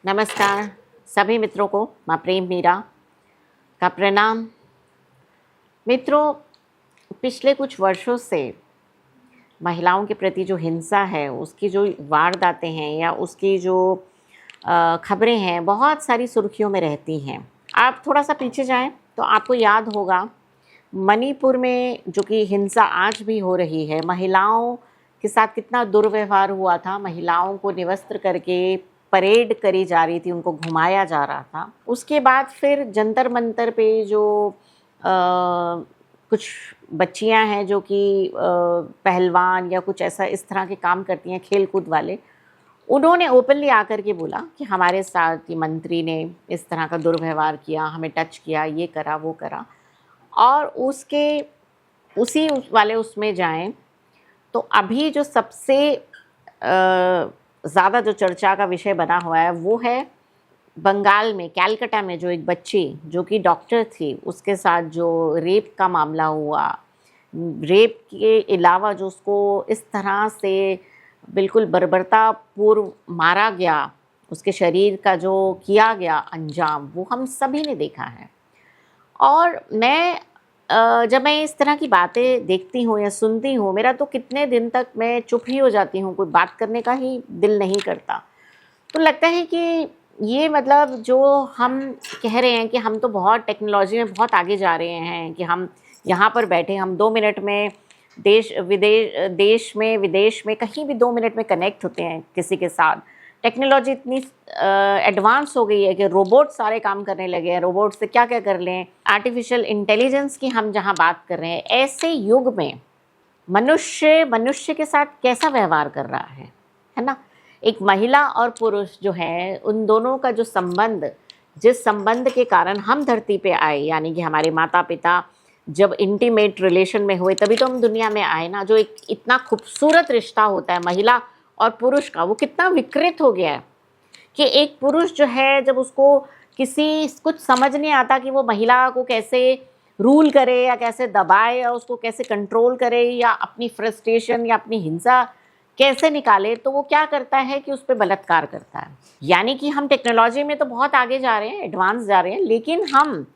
नमस्कार सभी मित्रों को माँ प्रेम मीरा का प्रणाम। मित्रों, पिछले कुछ वर्षों से महिलाओं के प्रति जो हिंसा है, उसकी जो वारदातें हैं या उसकी जो खबरें हैं, बहुत सारी सुर्खियों में रहती हैं। आप थोड़ा सा पीछे जाएं तो आपको याद होगा मणिपुर में जो कि हिंसा आज भी हो रही है, महिलाओं के साथ कितना दुर्व्यवहार हुआ था। महिलाओं को निवस्त्र करके परेड करी जा रही थी, उनको घुमाया जा रहा था। उसके बाद फिर जंतर मंतर पे जो कुछ बच्चियां हैं जो कि पहलवान या कुछ ऐसा इस तरह के काम करती हैं, खेल कूद वाले, उन्होंने ओपनली आकर के बोला कि हमारे साथ ये मंत्री ने इस तरह का दुर्व्यवहार किया, हमें टच किया, ये करा वो करा। और उसी वाले उसमें जाएं तो अभी जो सबसे ज़्यादा जो चर्चा का विषय बना हुआ है वो है बंगाल में कैलकाटा में जो एक बच्ची जो कि डॉक्टर थी, उसके साथ जो रेप का मामला हुआ। रेप के अलावा जो उसको इस तरह से बिल्कुल बर्बरतापूर्व मारा गया, उसके शरीर का जो किया गया अंजाम, वो हम सभी ने देखा है। और जब मैं इस तरह की बातें देखती हूँ या सुनती हूँ, मेरा तो कितने दिन तक मैं चुप ही हो जाती हूँ, कोई बात करने का ही दिल नहीं करता। तो लगता है कि ये मतलब जो हम कह रहे हैं कि हम तो बहुत टेक्नोलॉजी में बहुत आगे जा रहे हैं, कि हम यहाँ पर बैठे हम 2 मिनट में देश में विदेश में कहीं भी 2 मिनट में कनेक्ट होते हैं किसी के साथ। टेक्नोलॉजी इतनी एडवांस हो गई है कि रोबोट सारे काम करने लगे हैं। रोबोट से क्या क्या कर लें, आर्टिफिशियल इंटेलिजेंस की हम जहाँ बात कर रहे हैं, ऐसे युग में मनुष्य के साथ कैसा व्यवहार कर रहा है ना। एक महिला और पुरुष जो है, उन दोनों का जो संबंध, जिस संबंध के कारण हम धरती पे आए, यानी कि हमारे माता पिता जब इंटीमेट रिलेशन में हुए तभी तो हम दुनिया में आए ना। जो एक इतना खूबसूरत रिश्ता होता है महिला और पुरुष का, वो कितना विकृत हो गया है कि एक पुरुष जो है, जब उसको कुछ समझ नहीं आता कि वो महिला को कैसे रूल करे या कैसे दबाए या उसको कैसे कंट्रोल करे या अपनी फ्रस्ट्रेशन या अपनी हिंसा कैसे निकाले, तो वो क्या करता है कि उस पर बलात्कार करता है। यानी कि हम टेक्नोलॉजी में तो बहुत आगे जा रहे हैं, एडवांस जा रहे हैं, लेकिन हम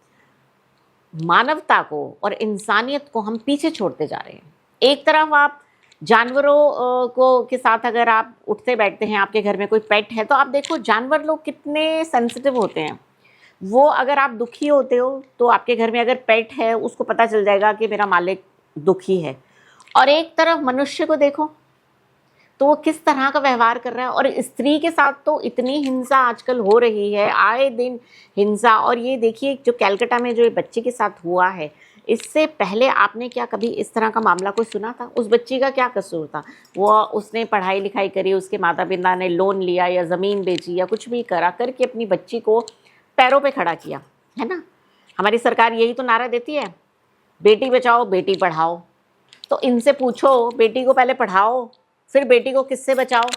मानवता को और इंसानियत को हम पीछे छोड़ते जा रहे हैं। एक तरफ आप जानवरों के साथ अगर आप उठते बैठते हैं, आपके घर में कोई पेट है, तो आप देखो जानवर लोग कितने सेंसिटिव होते हैं। वो अगर आप दुखी होते हो तो आपके घर में अगर पेट है, उसको पता चल जाएगा कि मेरा मालिक दुखी है। और एक तरफ मनुष्य को देखो तो वो किस तरह का व्यवहार कर रहा है। और स्त्री के साथ तो इतनी हिंसा आजकल हो रही है, आए दिन हिंसा। और ये देखिए जो कैलकाटा में जो बच्चे के साथ हुआ है, इससे पहले आपने क्या कभी इस तरह का मामला कोई सुना था? उस बच्ची का क्या कसूर था? उसने पढ़ाई लिखाई करी, उसके माता पिता ने लोन लिया या ज़मीन बेची या कुछ भी करा करके अपनी बच्ची को पैरों पे खड़ा किया, है ना। हमारी सरकार यही तो नारा देती है, बेटी बचाओ बेटी पढ़ाओ। तो इनसे पूछो, बेटी को पहले पढ़ाओ, फिर बेटी को किससे बचाओ।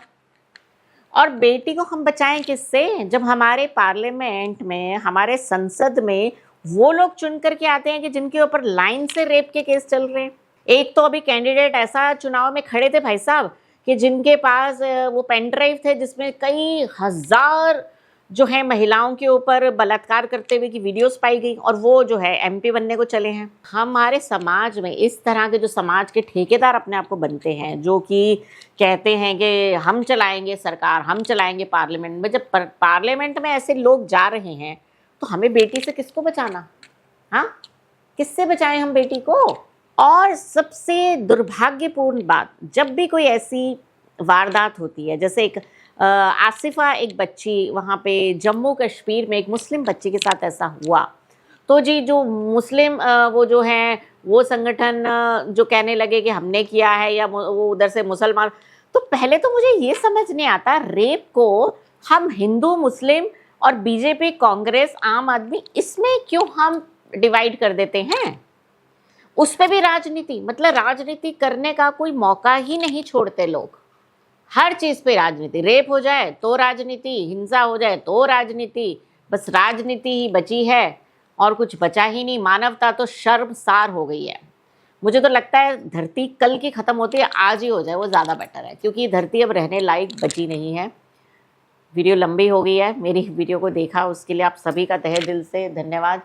और बेटी को हम बचाएं किससे, जब हमारे पार्लियामेंट में, हमारे संसद में वो लोग चुन करके आते हैं कि जिनके ऊपर लाइन से रेप के केस चल रहे हैं। एक तो अभी कैंडिडेट ऐसा चुनाव में खड़े थे भाई साहब कि जिनके पास वो पेन ड्राइव थे जिसमें कई हजार जो है महिलाओं के ऊपर बलात्कार करते हुए की वीडियोस पाई गई, और वो जो है एमपी बनने को चले हैं। हमारे समाज में इस तरह के जो समाज के ठेकेदार अपने आप को बनते हैं, जो कि कहते हैं कि हम चलाएंगे सरकार, हम चलाएंगे पार्लियामेंट में, जब पार्लियामेंट में ऐसे लोग जा रहे हैं तो हमें बेटी से किसको बचाना? हाँ, किससे बचाएं हम बेटी को? और सबसे दुर्भाग्यपूर्ण बात, जब भी कोई ऐसी वारदात होती है, जैसे एक आसिफा एक बच्ची वहाँ पे जम्मू कश्मीर में एक मुस्लिम बच्ची के साथ ऐसा हुआ, तो जी जो मुस्लिम वो जो है वो संगठन जो कहने लगे कि हमने किया है या वो उधर से मुसलमान। तो पहले तो मुझे ये समझ नहीं आता, रेप को हम हिंदू मुस्लिम और बीजेपी कांग्रेस आम आदमी इसमें क्यों हम डिवाइड कर देते हैं? उस पर भी राजनीति, मतलब राजनीति करने का कोई मौका ही नहीं छोड़ते लोग। हर चीज पे राजनीति, रेप हो जाए तो राजनीति, हिंसा हो जाए तो राजनीति, बस राजनीति ही बची है और कुछ बचा ही नहीं। मानवता तो शर्मसार हो गई है। मुझे तो लगता है धरती कल की खत्म होती है, आज ही हो जाए वो ज़्यादा बेटर है, क्योंकि धरती अब रहने लायक बची नहीं है। वीडियो लंबी हो गई है, मेरी वीडियो को देखा उसके लिए आप सभी का तहे दिल से धन्यवाद।